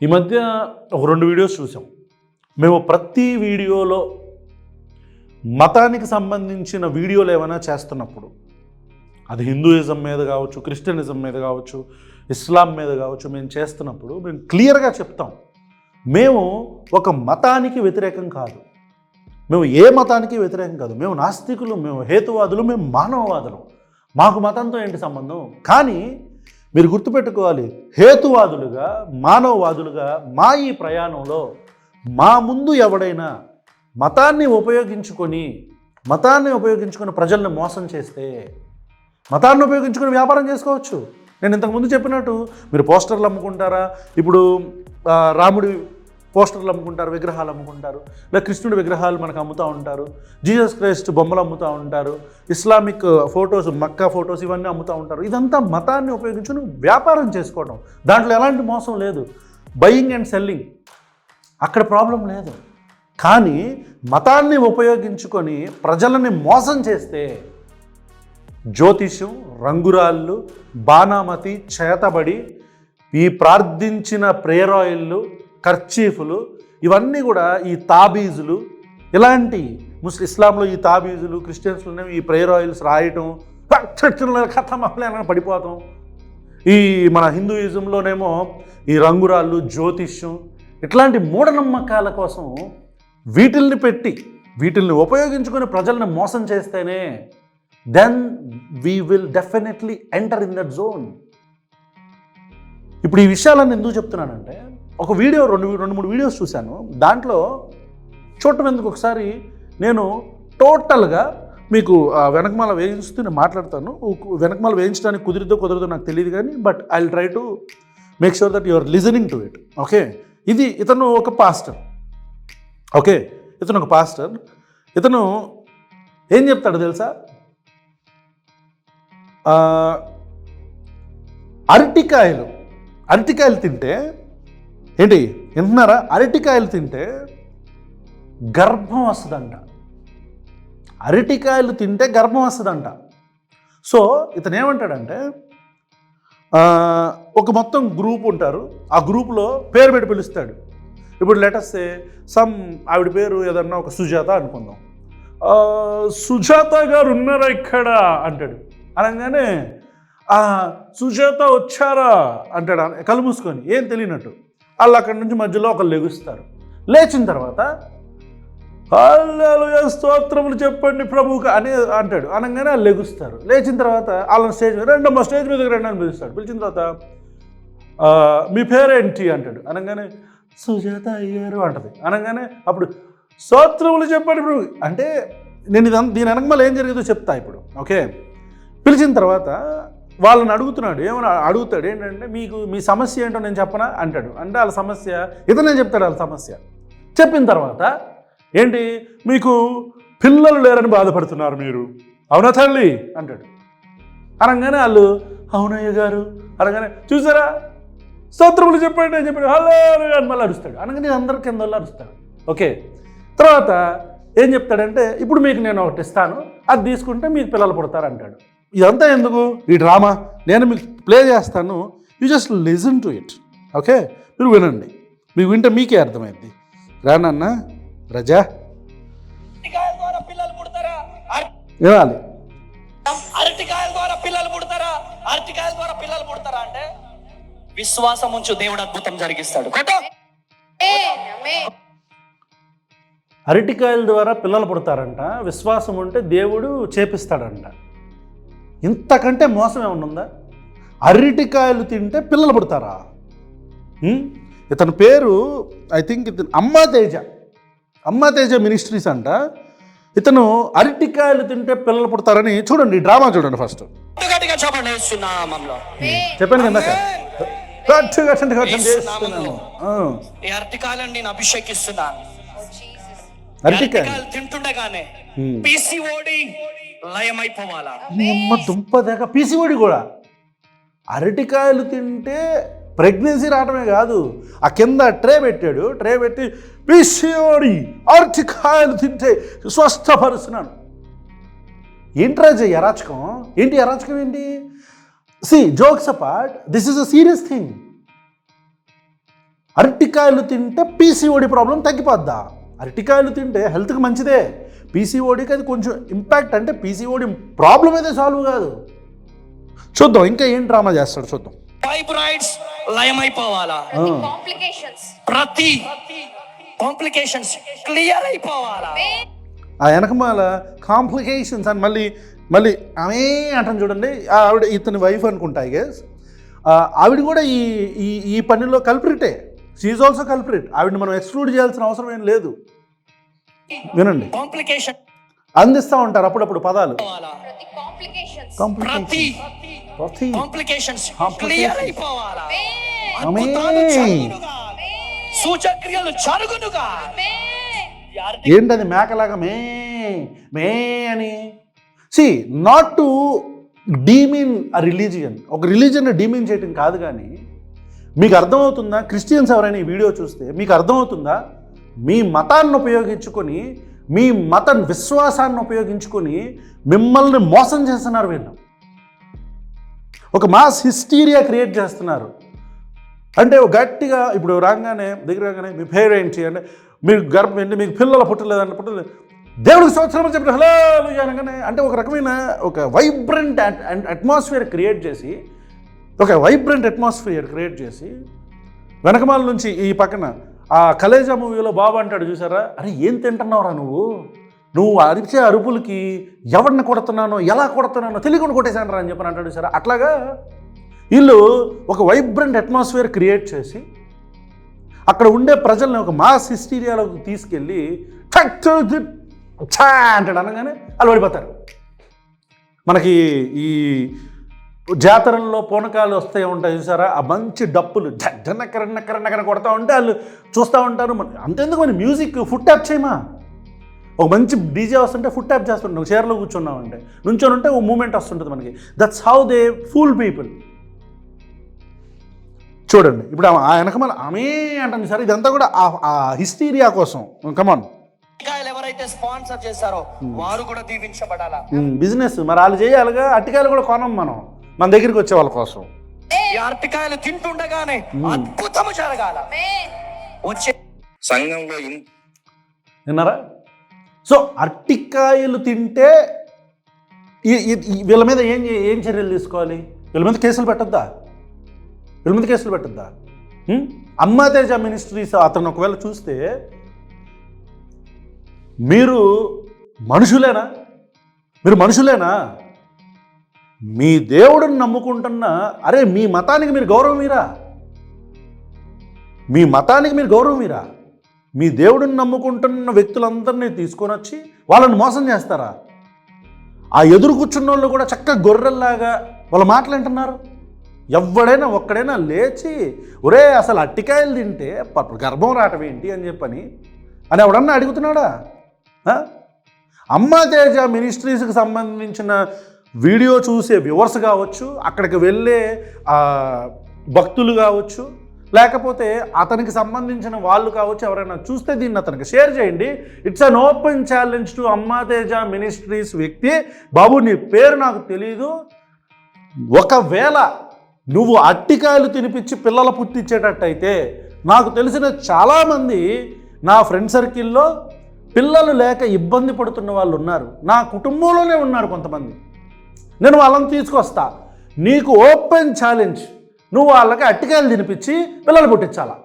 ఈ మధ్య ఒక 2 వీడియోస్ చూసాం. మేము ప్రతి వీడియోలో మతానికి సంబంధించిన వీడియోలు ఏమైనా చేస్తున్నప్పుడు, అది హిందూయిజం మీద కావచ్చు, క్రిస్టియనిజం మీద కావచ్చు, ఇస్లాం మీద కావచ్చు, మేము చేస్తున్నప్పుడు మేము క్లియర్గా చెప్తాం, మేము ఒక మతానికి వ్యతిరేకం కాదు, మేము ఏ మతానికి వ్యతిరేకం కాదు, మేము నాస్తికులు, మేము హేతువాదులు, మేము మానవవాదులు, మాకు మతంతో ఏంటి సంబంధం. కానీ మీరు గుర్తుపెట్టుకోవాలి, హేతువాదులుగా మానవవాదులుగా మా ఈ ప్రయాణంలో మా ముందు ఎవడైనా మతాన్ని ఉపయోగించుకొని ప్రజల్ని మోసం చేస్తే, మతాన్ని ఉపయోగించుకొని వ్యాపారం చేసుకోవచ్చు. నేను ఇంతకుముందు చెప్పినట్టు మీరు పోస్టర్లు అమ్ముకుంటారా, ఇప్పుడు రాముడి పోస్టర్లు అమ్ముకుంటారు, విగ్రహాలు అమ్ముకుంటారు, లేదా కృష్ణుడి విగ్రహాలు మనకు అమ్ముతూ ఉంటారు, జీసస్ క్రైస్ట్ బొమ్మలు అమ్ముతూ ఉంటారు, ఇస్లామిక్ ఫొటోస్, మక్కా ఫొటోస్ ఇవన్నీ అమ్ముతూ ఉంటారు. ఇదంతా మతాన్ని ఉపయోగించుకొని వ్యాపారం చేసుకోవడం, దాంట్లో ఎలాంటి మోసం లేదు. బయింగ్ అండ్ సెల్లింగ్ అక్కడ ప్రాబ్లం లేదు. కానీ మతాన్ని ఉపయోగించుకొని ప్రజలని మోసం చేస్తే, జ్యోతిష్యం, రంగురాళ్ళు, బాణామతి, చేతబడి, ఈ ప్రార్థించిన ప్రేయర్ ఆయిల్లు, కర్చీఫులు, ఇవన్నీ కూడా ఈ తాబీజులు, ఇలాంటి ఇస్లాంలో ఈ తాబీజులు, క్రిస్టియన్స్లోనే ఈ ప్రేయర్ ఆయిల్స్ రాయటం, కథమహలేన పడిపోతాం. ఈ మన హిందూయిజంలోనేమో ఈ రంగురాళ్ళు, జ్యోతిష్యం, ఇట్లాంటి మూఢనమ్మకాల కోసం వీటిల్ని ఉపయోగించుకొని ప్రజల్ని మోసం చేస్తేనే then we will definitely enter in that zone. ఇప్పుడు ఈ విషయాలన్నీ ఎందుకు చెప్తున్నానంటే, ఒక వీడియో రెండు మూడు వీడియోస్ చూశాను. దాంట్లో చూడటం ఎందుకు, ఒకసారి నేను టోటల్గా మీకు వెనకమాల వేయిస్తూ నేను మాట్లాడతాను. వెనకమాల వేయించడానికి కుదరదో నాకు తెలియదు, కానీ but I will try to make sure that you are listening to it. Okay, ఇతను ఒక పాస్టర్. ఓకే, ఇతను ఒక పాస్టర్. ఇతను ఏం చెప్తాడు తెలుసా, అరటికాయలు తింటే ఏంటి వింటున్నారా, అరటికాయలు తింటే గర్భం వస్తుందంట. అరటికాయలు తింటే గర్భం వస్తుందంట. సో ఇతను ఏమంటాడంటే, ఒక మొత్తం గ్రూప్ ఉంటారు, ఆ గ్రూప్లో పేరు పెట్టి పిలుస్తాడు. ఇప్పుడు లెటర్సే సమ్ ఆవిడ పేరు ఏదన్నా ఒక సుజాత అనుకుందాం. సుజాత గారు ఉన్నారా ఇక్కడ అంటాడు. అనగానే సుజాత వచ్చారా అంటాడు, కళ్ళు మూసుకొని ఏం తెలియనట్టు. వాళ్ళు అక్కడి నుంచి మధ్యలో ఒకళ్ళు లెగుస్తారు. లేచిన తర్వాత హల్లెలూయా స్తోత్రములు చెప్పండి ప్రభువుకి అని అంటాడు. అనగానే వాళ్ళు లెగుస్తారు. లేచిన తర్వాత వాళ్ళని స్టేజ్ మీదకి రండి అని పిలుస్తాడు. పిలిచిన తర్వాత మీ పేరేంటి అంటాడు. అనగానే సుజాత అయ్యారు అంటది. అనగానే అప్పుడు స్తోత్రములు చెప్పండి ప్రభు అంటే, నేను దీని వెనకమాల ఏం జరిగిందో చెప్తా ఇప్పుడు. ఓకే, పిలిచిన తర్వాత వాళ్ళని అడుగుతున్నాడు. ఏమన్నా అడుగుతాడు, ఏంటంటే మీ సమస్య ఏంటో నేను చెప్పనా అంటాడు. అంటే వాళ్ళ సమస్య ఇతనే చెప్తాడు. వాళ్ళ సమస్య చెప్పిన తర్వాత, ఏంటి మీకు పిల్లలు లేరని బాధపడుతున్నారు మీరు, అవునా తల్లి అంటాడు. అనగానే వాళ్ళు అవునయ్య గారు అనగానే, చూసారా స్తోత్రములు చెప్పండి అని చెప్పాడు. హల్లెలూయా అని మళ్ళీ అరుస్తాడు. అనగానే అందరి కింద అరుస్తాడు. ఓకే, తర్వాత ఏం చెప్తాడంటే, ఇప్పుడు మీకు నేను ఒకటి ఇస్తాను, అది తీసుకుంటే మీకు పిల్లలు పుడతారు అంటాడు. ఇదంతా ఎందుకు ఈ డ్రామా, నేను మీకు ప్లే చేస్తాను, you just listen to it. Okay, మీరు వినండి, మీకు వింటే మీకే అర్థమైంది. రానన్న రజా వినాలి. అరటికాయల ద్వారా పిల్లలు పుడతారా అంటే విశ్వాసం ఉంచు, దేవుడు అద్భుతం జరిగిస్తాడు. అరటికాయల ద్వారా పిల్లలు పుడతారంట, విశ్వాసం ఉంటే దేవుడు చేపిస్తాడంట. ఇంతకంటే మోసం ఏమన్నా ఉందా? అరటికాయలు తింటే పిల్లలు పుడతారా? ఇతని పేరు ఐ థింక్ ఇతను అమ్మాతేజ మినిస్ట్రీస్ అంట. ఇతను అరటికాయలు తింటే పిల్లలు పుడతారని చూడండి, డ్రామా చూడండి ఫస్ట్. చెప్పాను కదా, అరటికాయలను నేను అభిషేకిస్తున్నాను. అరటికాయలు తింటుండగానే పిసిఓడి లయమైపోవాలా? దుంప దాకా పిసిఓడి కూడా. అరటికాయలు తింటే ప్రెగ్నెన్సీ రావడమే కాదు, ఆ కింద ట్రే పెట్టి పిసిఓడి అరటికాయలు తింటే స్వస్థపరుస్తున్నాను. ఏంటి రాజు అరాచకం ఏంటి? సి jokes apart, this is a serious thing. అరటికాయలు తింటే పీసీఓడి ప్రాబ్లం తగ్గిపోద్దా? అరటికాయలు తింటే హెల్త్కి మంచిదే. పీసీఓడికి అది కొంచెం ఇంపాక్ట్, అంటే పీసీఓడి ప్రాబ్లం అయితే సాల్వ్ కాదు. చూద్దాం ఇంకా ఏం డ్రామా చేస్తాడు చూద్దాం. ఫైబ్రాయిడ్స్ లయమైపోవాలా, ప్రతి కాంప్లికేషన్స్ క్లియర్ అయిపోవాలా. ఆ వెనకమాల కాంప్లికేషన్స్ అని మళ్ళీ ఆమె అంటాను చూడండి. ఆవిడ ఇతని వైఫ్ అనుకుంటా, ఐ గెస్. ఆవిడ కూడా ఈ పనిలో కల్ప్రిటే. She also culprit. ఆవిడని మనం ఎక్స్క్లూడ్ చేయాల్సిన అవసరం ఏం లేదు. వినండి, కాంప్లికేషన్ అందిస్తూ ఉంటారు అప్పుడప్పుడు పదాలు. కాంప్లికేషన్స్ క్లియర్ అయిపోవాలా, సూచక్రియలు జరుగునుగా. ఏంటది మేకలాగా మే మే అని? See not to demean a religion. ఒక రిలీజియన్ని డీమీన్ చేయటం కాదు, కానీ మీకు అర్థమవుతుందా? క్రిస్టియన్స్ ఎవరైనా ఈ వీడియో చూస్తే మీకు అర్థమవుతుందా? మీ మతాన్ని ఉపయోగించుకొని, మీ మత విశ్వాసాన్ని ఉపయోగించుకొని మిమ్మల్ని మోసం చేస్తున్నారు వీళ్ళు. ఒక మాస్ హిస్టీరియా క్రియేట్ చేస్తున్నారు. అంటే గట్టిగా ఇప్పుడు దగ్గరగానే మీ పేరేంటి అంటే, మీరు గర్భం ఏంటి, మీకు పిల్లలు పుట్టలేదంటే పుట్టలేదు, దేవుడికి సంవత్సరం చెప్పిన హలో అనగానే, అంటే ఒక రకమైన ఒక వైబ్రెంట్ అట్మాస్ఫియర్ క్రియేట్ చేసి వెనకమాల నుంచి ఈ పక్కన ఆ కలేజా మూవీలో బాబు అంటాడు చూసారా, అరే ఏం తింటున్నావురా నువ్వు అరిచే అరుపులకి ఎవరిని కొడుతున్నానో ఎలా కొడుతున్నానో తెలియకుండా కొట్టేశాను రా అని చెప్పని అంటాడు చూసారా. అట్లాగా వీళ్ళు ఒక వైబ్రెంట్ అట్మాస్ఫియర్ క్రియేట్ చేసి అక్కడ ఉండే ప్రజల్ని ఒక మాస్ హిస్టీరియాలోకి తీసుకెళ్ళి అంటాడు అనగానే వాళ్ళు పడిపోతారు. మనకి ఈ జాతరల్లో పూనకాలు వస్తూ ఉంటాయి చూసారా, ఆ మంచి డప్పులు జన్నకరన్నకరన్నకర కొడతా ఉంటే వాళ్ళు చూస్తూ ఉంటారు. అంతెందుకు మరి మ్యూజిక్ ఫుట్ ట్యాప్ చేయమా, ఒక మంచి డీజే వస్తుంటే ఫుట్ ట్యాప్ చేస్తుంటాం, చైర్లో కూర్చున్నామంటే, నుంచొని ఉంటే ఓ మూమెంట్ వస్తుంటుంది మనకి. That's how they fool people. చూడండి ఇప్పుడు ఆ వెనకమాల ఆమె అంటుంది సార్, ఇదంతా కూడా ఆ హిస్టీరియా కోసం. కమాన్, ఎవరైతే స్పాన్సర్ చేస్తారో వారు కూడా దీవించబడాలా. బిజినెస్ మరి వాళ్ళు చేయాలిగా. అట్టికాయలు కూడా కొనం మనం మన దగ్గరికి వచ్చే వాళ్ళ కోసం. ఈ అరటికాయలు తింటుండగానే అద్భుతము జరగాల. వచ్చే సంఘంలో విన్నారా? సో అరటికాయలు తింటే వీళ్ళ మీద ఏం చర్యలు తీసుకోవాలి? వీళ్ళ మీద కేసులు పెట్టద్దా? అమ్మా తేజ మినిస్ట్రీస్ అతను ఒకవేళ చూస్తే, మీరు మనుషులేనా? మీ దేవుడిని నమ్ముకుంటున్న, అరే మీ మతానికి మీరు గౌరవం మీరా? మీ దేవుడిని నమ్ముకుంటున్న వ్యక్తులందరినీ తీసుకొని వచ్చి వాళ్ళని మోసం చేస్తారా? ఆ ఎదురు కూర్చున్న వాళ్ళు కూడా చక్కగా గొర్రెల్లాగా వాళ్ళ మాటలు వింటున్నారు. ఎవడైనా ఒక్కడైనా లేచి ఒరే అసలు అట్టికాయలు తింటే గర్భం రావటం ఏంటి అని ఎవడన్నా అడుగుతున్నాడా? అమ్మా తేజ మినిస్ట్రీస్కి సంబంధించిన వీడియో చూసే వ్యూవర్స్ కావచ్చు, అక్కడికి వెళ్ళే భక్తులు కావచ్చు, లేకపోతే అతనికి సంబంధించిన వాళ్ళు కావచ్చు, ఎవరైనా చూస్తే దీన్ని అతనికి షేర్ చేయండి. It's an open challenge to అమ్మా తేజ మినిస్ట్రీస్ వ్యక్తి. బాబు నీ పేరు నాకు తెలీదు, ఒకవేళ నువ్వు అట్టికాయలు తినిపించి పిల్లలు పుట్టించేటట్టయితే, నాకు తెలిసిన చాలామంది నా ఫ్రెండ్ సర్కిల్లో పిల్లలు లేక ఇబ్బంది పడుతున్న వాళ్ళు ఉన్నారు. నా కుటుంబంలోనే ఉన్నారు కొంతమంది. నేను వాళ్ళని తీసుకొస్తా. నీకు ఓపెన్ ఛాలెంజ్, నువ్వు వాళ్ళకి అట్టికాయలు తినిపించి పిల్లలు పుట్టించాలా.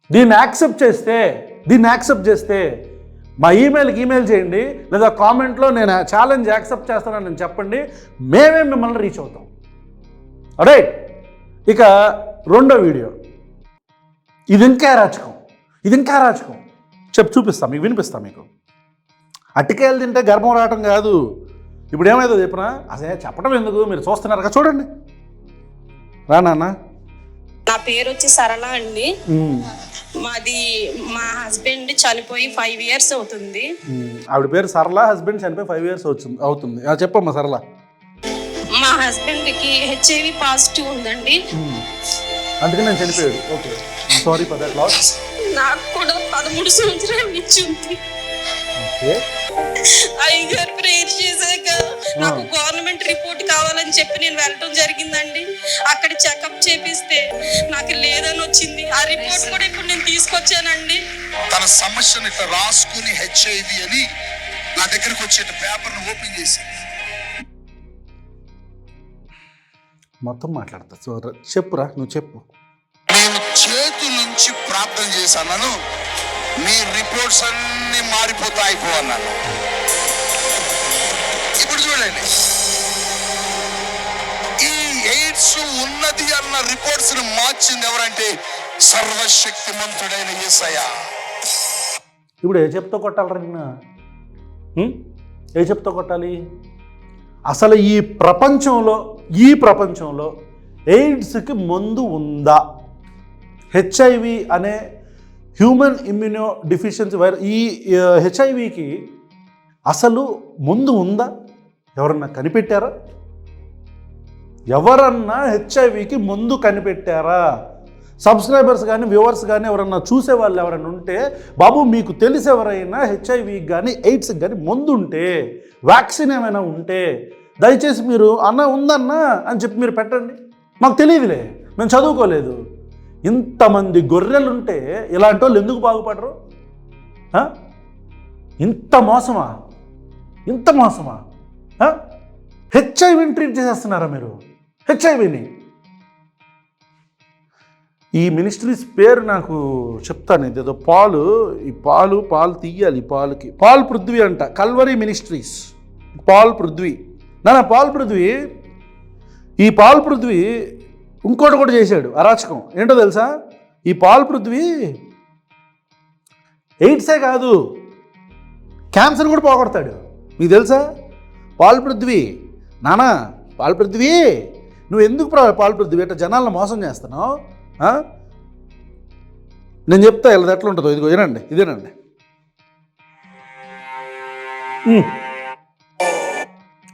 దీన్ని యాక్సెప్ట్ చేస్తే మా ఈమెయిల్కి ఈమెయిల్ చేయండి, లేదా కామెంట్లో నేను ఛాలెంజ్ యాక్సెప్ట్ చేస్తానని చెప్పండి. మేమే మిమ్మల్ని రీచ్ అవుతాం. రైట్, ఇక రెండో వీడియో. ఇది ఇంకా అరాచకం. చూపిస్తా మీకు, వినిపిస్తా మీకు. అట్టికాయలు తింటే గర్భం రావటం కాదు. ఇప్పుడు ఏమైందో చెప్పినా అసలు చెప్పడం ఎందుకు, మీరు చూస్తున్నారుగా, చూడండి. రా నాన్న. నా పేరు వచ్చి సరళ అండి. మాది మా హస్బెండ్ చనిపోయి 5 years అవుతుంది. ఆవిడ పేరు సరళ, హస్బెండ్ చనిపోయి 5 years అవుతుంది. చెప్పమ్మా సరళ. మా హస్బెండ్ కి HIV పాజిటివ్ ఉందండి. అందుకని నేను చనిపోయాడు. Okay, sorry for that loss. నాకు కూడా 13 సంవత్సరాలు ఇచ్చింది. అయ్యగారు ప్రేయర్ చేశాక నాకు గవర్నమెంట్ రిపోర్ట్ కావాలని చెప్పి నేను వెళ్ళటం జరిగిందండి. అక్కడ చెకప్ చేపిస్తే నాకు లేదని వచ్చింది. ఆ రిపోర్ట్ కూడా ఇప్పుడు నేను తీసుకొచ్చానండి. తన సమస్యను ఇట్లా రాసుకుని HIV అని నా దగ్గరకు వచ్చే పేపర్ను ఓపెన్ చేసి మొత్తం మాట్లాడతా. సో చెప్పురా, నువ్వు చెప్పు. నేను చేతుల నుంచి ప్రార్థన చేశాను, మీ రిపోర్ట్స్ అన్ని మారిపోతాయి అన్నాను. ఇప్పుడు చూడండి, ఈ ఎయిడ్స్ ఉన్నది అన్న రిపోర్ట్స్ ని మార్చింది ఎవరంటే సర్వశక్తిమంతుడైన యేసయ్య. ఇప్పుడు ఏ చెప్తా కొట్టాలరా నిన్న? ఏ చెప్తా కొట్టాలి? అసలు ఈ ప్రపంచంలో ఎయిడ్స్కి మందు ఉందా? HIV అనే హ్యూమన్ ఇమ్యూనో డిఫిషియన్సీ వైరస్, ఈ HIVకి అసలు మందు ఉందా? ఎవరన్నా కనిపెట్టారా? ఎవరన్నా HIVకి మందు కనిపెట్టారా? సబ్స్క్రైబర్స్ కానీ వ్యూవర్స్ కానీ ఎవరన్నా చూసే వాళ్ళు ఎవరైనా ఉంటే, బాబు మీకు తెలిసి ఎవరైనా HIVకి కానీ ఎయిడ్స్కి కానీ మందు ఉంటే, వ్యాక్సిన్ ఏమైనా ఉంటే దయచేసి మీరు అన్న ఉందన్నా అని చెప్పి మీరు పెట్టండి. మాకు తెలియదులే, మేము చదువుకోలేదు. ఇంతమంది గొర్రెలుంటే ఇలాంటి వాళ్ళు ఎందుకు బాగుపడరు? ఇంత మోసమా? HIVని ట్రీట్ చేసేస్తున్నారా మీరు? HIVని. ఈ మినిస్ట్రీస్ పేరు నాకు చెప్తాను, ఇదేదో పాలు తీయాలి. పాల్ పృథ్వీ అంట, కల్వరీ మినిస్ట్రీస్. పాల్ పృథ్వీ ఈ పాల్ పృథ్వీ ఇంకోటి కూడా చేశాడు అరాచకం. ఏంటో తెలుసా? ఈ పాల్ పృథ్వీ ఎయిడ్సే కాదు, క్యాన్సర్ కూడా పోగొడతాడు. మీకు తెలుసా? పాల్ పృథ్వీ నువ్వు ఎందుకు పాల్ పృథ్వీ అంటే జనాలను మోసం చేస్తున్నావు? నేను చెప్తా ఇలా ఎట్లా ఉంటుందో. ఇదిగో ఇదేనండి.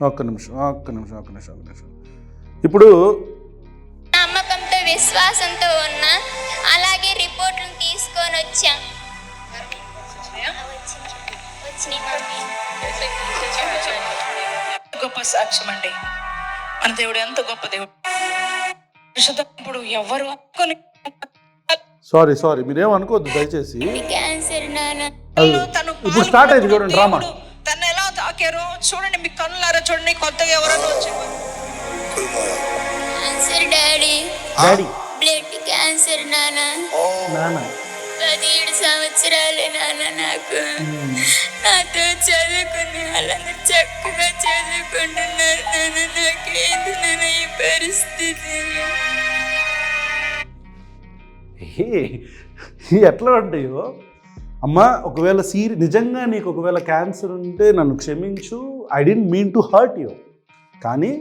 ఒక్క నిమిషం. ఇప్పుడు నమ్మకంతో విశ్వాసంతో ఉన్నా, అలాగే రిపోర్ట్లు తీసుకొని వచ్చాం. గొప్ప సాక్ష్యం అండి. మన దేవుడు ఎంత గొప్ప దేవుడు. ఇప్పుడు ఎవరు అనుకొని సారీ మీరేం అనుకోవద్దు దయచేసి. క్యాన్సర్ నాన్న. ఇప్పుడు స్టార్ట్ అయింది చూడండి డ్రామా. తను ఎలా తాకారో చూడండి, మీ కన్నులారా చూడండి. కొత్తగా ఎవరన్నా వచ్చేవారు. క్యాన్సర్ డాడీ, బ్లడ్ క్యాన్సర్ నాన్న. 17 సంవత్సరాలే నాన్న నాకు. నాతో చదువుకుని వాళ్ళందరూ చక్కగా చదువుకుంటున్నారు నాన్న. నాకేంటి నాన్న ఈ పరిస్థితి? ఎట్లా ఉంటాయో అమ్మా. ఒకవేళ నిజంగా నీకు ఒకవేళ క్యాన్సర్ ఉంటే నన్ను క్షమించు. I didn't mean to hurt you, కానీ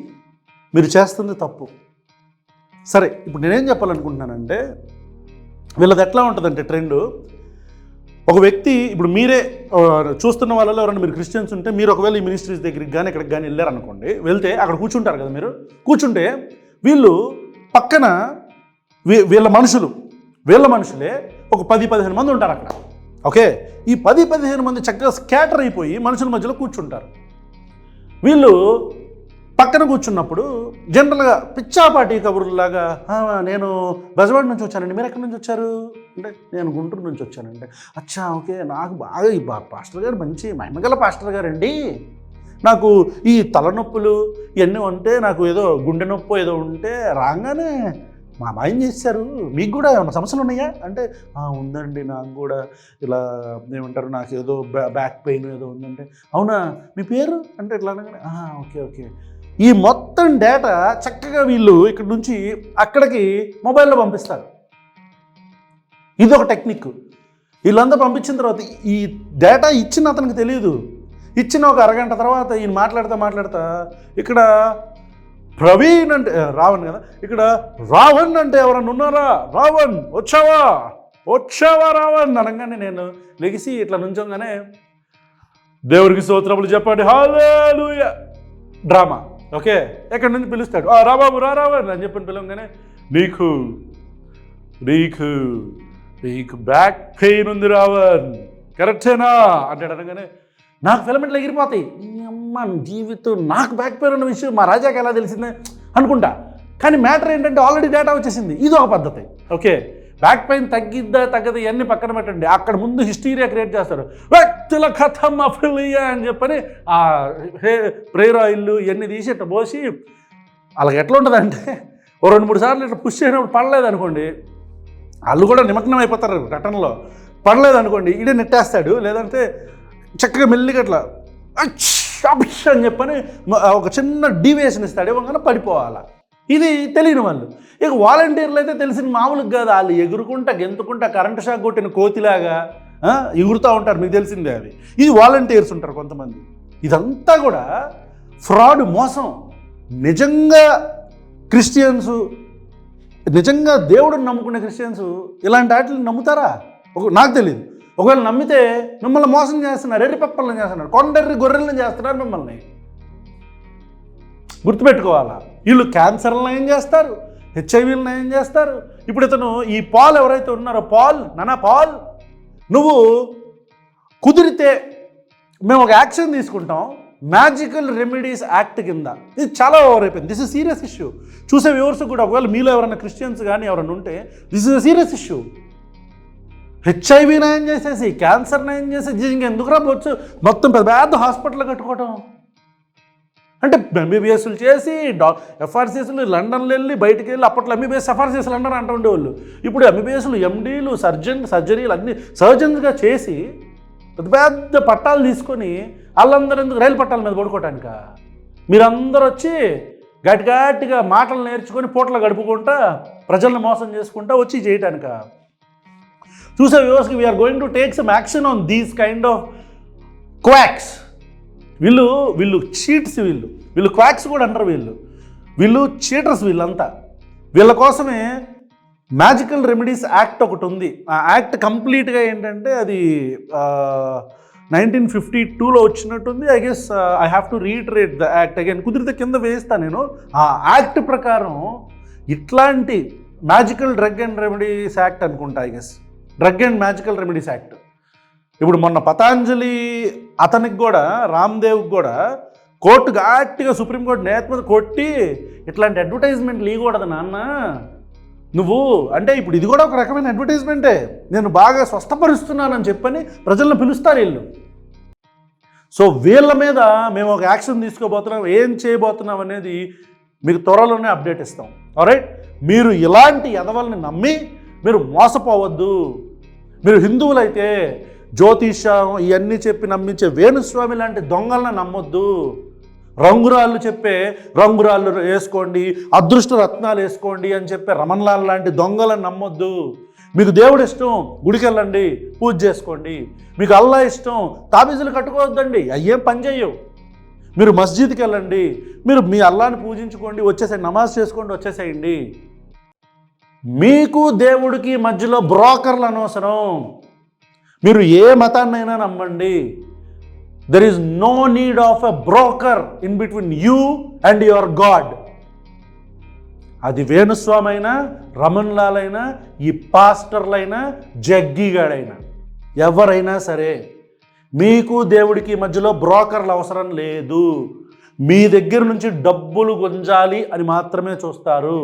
మీరు చేస్తుంది తప్పు. సరే, ఇప్పుడు నేనేం చెప్పాలనుకుంటున్నానంటే, వీళ్ళది ఎట్లా ఉంటుందంటే ట్రెండ్. ఒక వ్యక్తి, ఇప్పుడు మీరే చూస్తున్న వాళ్ళలో ఎవరైనా మీరు క్రిస్టియన్స్ ఉంటే, మీరు ఒకవేళ ఈ మినిస్ట్రీస్ దగ్గరికి కానీ ఎక్కడికి కానీ వెళ్ళారనుకోండి, వెళ్తే అక్కడ కూర్చుంటారు కదా. మీరు కూర్చుంటే వీళ్ళు పక్కన వీళ్ళ మనుషులే ఒక 10-15 మంది ఉంటారు అక్కడ. ఓకే, ఈ 10-15 మంది చక్కగా స్కాటర్ అయిపోయి మనుషుల మధ్యలో కూర్చుంటారు. వీళ్ళు పక్కన కూర్చున్నప్పుడు జనరల్గా పిచ్చాపాటి కబుర్లాగా, నేను బెజవాడ నుంచి వచ్చానండి, మీరు ఎక్కడి నుంచి వచ్చారు అంటే, నేను గుంటూరు నుంచి వచ్చానంటే, అచ్చా ఓకే, నాకు బాగా ఈ పాస్టర్ గారు మంచి మహిమగల పాస్టర్ గారండి, నాకు ఈ తలనొప్పులు ఇవన్నీ ఉంటే, నాకు ఏదో గుండె నొప్పి ఏదో ఉంటే రాగానే మా మాయం చేశారు. మీకు కూడా ఏమైనా సమస్యలు ఉన్నాయా అంటే, ఉందండి నాకు కూడా ఇలా ఏమంటారు, నాకు ఏదో బ్యాక్ పెయిన్ ఏదో ఉందంటే, అవునా మీ పేరు అంటే ఎట్లా అనగానే, ఓకే. ఈ మొత్తం డేటా చక్కగా వీళ్ళు ఇక్కడ నుంచి అక్కడికి మొబైల్లో పంపిస్తారు. ఇది ఒక టెక్నిక్. వీళ్ళంతా పంపించిన తర్వాత ఈ డేటా ఇచ్చిన అతనికి తెలియదు. ఇచ్చిన ఒక అరగంట తర్వాత ఈయన మాట్లాడతా ఇక్కడ ప్రవీణ్ అంటే రావణ్ కదా, ఇక్కడ రావణ్ అంటే ఎవరన్నా ఉన్నారా, రావణ్ వచ్చావా రావణ్ అనగానే నేను లెగిసి ఇట్లా నుంచోగానే, దేవుడికి స్తోత్రములు చెప్పండి హల్లెలూయా, డ్రామా. ఓకే, ఎక్కడి నుంచి పిలుస్తాడు, రాబాబు రావణ్ అని చెప్పని పిలవగానే, నీకు బ్యాక్ పెయిన్ ఉంది రావణ్, కరెక్టేనా అంటాడు. అనగానే నాకు ఫిలమెంట్లు ఎగిరిపోతాయి. అమ్మ జీవితం, నాకు బ్యాక్ పెయిన్ ఉన్న విషయం మా రాజాకి ఎలా తెలిసిందే అనుకుంటా. కానీ మ్యాటర్ ఏంటంటే ఆల్రెడీ డేటా వచ్చేసింది. ఇది ఒక పద్ధతి. ఓకే, బ్యాక్ పెయిన్ తగ్గిద్దా తగ్గదా ఇవన్నీ పక్కన పెట్టండి, అక్కడ ముందు హిస్టీరియా క్రియేట్ చేస్తారు. వ్యక్తుల కథం అఫిలియా అని చెప్పని ఆ ప్రేయర్ ఆయిల్ ఇవన్నీ తీసి ఇట్లా పోసి వాళ్ళకి ఎట్లా ఉంటుందంటే ఓ 2-3 సార్లు ఇట్లా పుష్ చేసినప్పుడు పడలేదనుకోండి, వాళ్ళు కూడా నిమగ్నం అయిపోతారు ఘటనలో. పడలేదనుకోండి ఈడే నెట్టేస్తాడు, లేదంటే చక్కగా మెల్లిగా అట్లా అని చెప్పని ఒక చిన్న డీవియేషన్ ఇస్తాడు, ఇవ్వగానే పడిపోవాలా. ఇది తెలియని వాళ్ళు. ఇక వాలంటీర్లు అయితే తెలిసిన మామూలుగా కాదు, వాళ్ళు ఎగురుకుంటా గెంతుకుంటా కరెంటు షాక్ కొట్టిన కోతిలాగా ఎగురుతూ ఉంటారు, మీకు తెలిసిందే అవి. ఇది వాలంటీర్స్ ఉంటారు కొంతమంది. ఇదంతా కూడా ఫ్రాడ్, మోసం. నిజంగా క్రిస్టియన్స్, నిజంగా దేవుడిని నమ్ముకునే క్రిస్టియన్స్ ఇలాంటి వాటిని నమ్ముతారా? నాకు తెలియదు. ఒకవేళ నమ్మితే మిమ్మల్ని మోసం చేస్తున్నారు, ఎర్రి పప్పలను చేస్తున్నారు, కొండెర్రి గొర్రెలను చేస్తున్నారు మిమ్మల్ని. గుర్తుపెట్టుకోవాలా. వీళ్ళు క్యాన్సర్లు నయం చేస్తారు, హెచ్ఐవీలు నయం చేస్తారు. ఇప్పుడు ఇతను ఈ పాల్ ఎవరైతే ఉన్నారో, పాల్ నువ్వు కుదిరితే మేము ఒక యాక్షన్ తీసుకుంటాం, మ్యాజికల్ రెమెడీస్ యాక్ట్ కింద. ఇది చాలా ఓవర్ అయిపోయింది. This is serious issue. చూసే వ్యూవర్స్ కూడా ఒకవేళ మీలో ఎవరైనా క్రిస్టియన్స్ కానీ ఎవరైనా ఉంటే, this is a serious issue. HIV నయం చేసేసి, క్యాన్సర్ నయం చేసేసి ఇంకెందుకు రావచ్చు మొత్తం పెద్ద హాస్పిటల్ కట్టుకోవటం. అంటే ఎంబీబీఎస్లు చేసి ఎఫ్ఆర్సీఎస్లు లండన్లో వెళ్ళి బయటికి వెళ్ళి, అప్పట్లో ఎంబీబీఎస్ ఎఫ్ఆర్సీఎస్ లండన్ అంటూ ఉండేవాళ్ళు. ఇప్పుడు ఎంబీబీఎస్లు ఎండీలు సర్జరీలు అన్నీ సర్జన్స్గా చేసి పెద్ద పట్టాలు తీసుకొని వాళ్ళందరూ ఎందుకు రైలు పట్టాల మీద పడుకోవటానిక? మీరందరూ వచ్చి గట్టిగా మాటలు నేర్చుకొని పూటలు గడుపుకుంటా ప్రజలను మోసం చేసుకుంటా వచ్చి చేయటానిక? చూసే వ్యూవర్స్కి we are going to take some action on these kind of quacks. వీళ్ళు చీట్స్, వీళ్ళు క్వాక్స్ కూడా అంటారు. వీళ్ళు చీటర్స్. వీళ్ళంతా వీళ్ళ కోసమే మ్యాజికల్ రెమెడీస్ యాక్ట్ ఒకటి ఉంది. ఆ యాక్ట్ కంప్లీట్గా ఏంటంటే అది 1952లో వచ్చినట్టుంది. I guess I have to reiterate the act again. కుదిరితే కింద వేస్తాను నేను. ఆ యాక్ట్ ప్రకారం ఇట్లాంటి magical drug and remedies act అనుకుంటా, I guess drug and magical remedies act. ఇప్పుడు మొన్న పతాంజలి అతనికి కూడా, రామ్దేవ్కి కూడా కోర్టు గట్టిగా సుప్రీంకోర్టు నేత మీద కొట్టి ఇట్లాంటి అడ్వర్టైజ్మెంట్లు ఇవ్వకూడదు నాన్న నువ్వు అంటే. ఇప్పుడు ఇది కూడా ఒక రకమైన అడ్వర్టైజ్మెంటే. నేను బాగా స్వస్థపరుస్తున్నానని చెప్పని ప్రజలను పిలుస్తారు వీళ్ళు. సో వీళ్ళ మీద మేము ఒక యాక్షన్ తీసుకోబోతున్నాం, ఏం చేయబోతున్నాం అనేది మీకు త్వరలోనే అప్డేట్ ఇస్తాం. ఆల్రైట్, మీరు ఇలాంటి ఎదవల్ని నమ్మి మీరు మోసపోవద్దు. మీరు హిందువులైతే జ్యోతిషం ఇవన్నీ చెప్పి నమ్మించే వేణుస్వామి లాంటి దొంగలను నమ్మొద్దు. రంగురాళ్ళు చెప్పే రంగురాళ్ళు వేసుకోండి, అదృష్ట రత్నాలు వేసుకోండి అని చెప్పే రమణలాల్ లాంటి దొంగలను నమ్మొద్దు. మీకు దేవుడు ఇష్టం, గుడికి వెళ్ళండి, పూజ చేసుకోండి. మీకు అల్లా ఇష్టం, తాబీజులు కట్టుకోవద్దండి, అయ్యేం పని చేయవు. మీరు మస్జిద్కి వెళ్ళండి, మీరు మీ అల్లాని పూజించుకోండి, వచ్చేసేయండి, నమాజ్ చేసుకోండి, వచ్చేసేయండి. మీకు దేవుడికి మధ్యలో బ్రోకర్లు అనవసరం. మీరు ఏ మతాన్నైనా నమ్మండి. There is no need of a broker in between you and your god. అది వేణుస్వామి అయినా, రమణ్లాల్ అయినా, ఈ పాస్టర్లైనా, జగ్గిగాడైనా, ఎవరైనా సరే మీకు దేవుడికి మధ్యలో బ్రోకర్లు అవసరం లేదు. మీ దగ్గర నుంచి డబ్బులు గుంజాలి అని మాత్రమే చూస్తారు.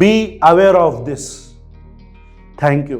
Be aware of this. Thank you.